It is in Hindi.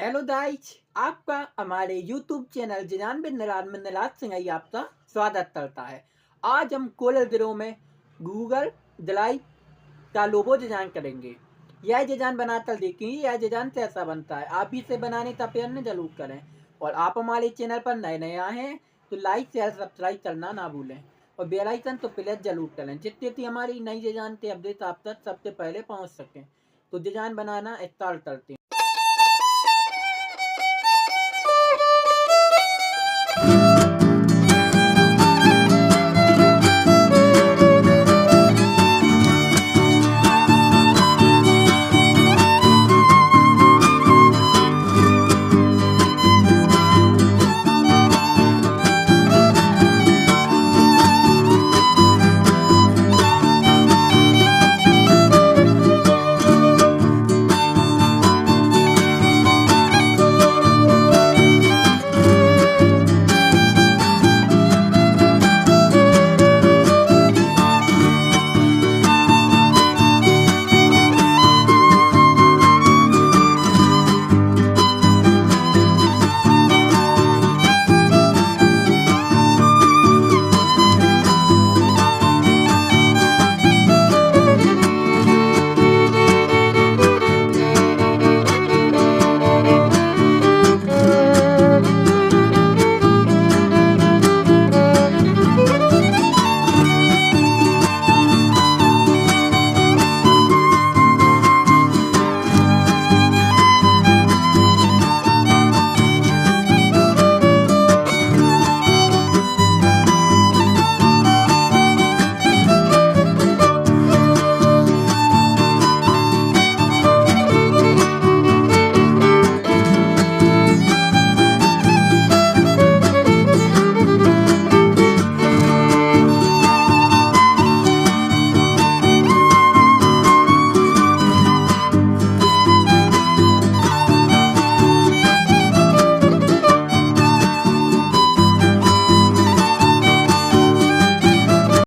हेलो गाइस, आपका हमारे यूट्यूब चैनल जिजान बिन निलाल में निलाल सिंह आपका स्वागत करता है। आज हम CorelDRAW में गूगल ड्राइव का लोगो डिजाइन करेंगे। यह डिजाइन बनाकर देखेंगे यह डिजाइन कैसा बनता है। आप भी इसे बनाने का प्रयत्न जरूर करें और आप हमारे चैनल पर नए नए आए हैं तो लाइक शेयर सब्सक्राइब करना ना भूलें और बेल आइकन तो प्रेस जरूर करें जिससे कि हमारी नई डिजाइन के अपडेट आप तक सबसे पहले पहुंच सकें। तो डिजाइन बनाना स्टार्ट करते हैं।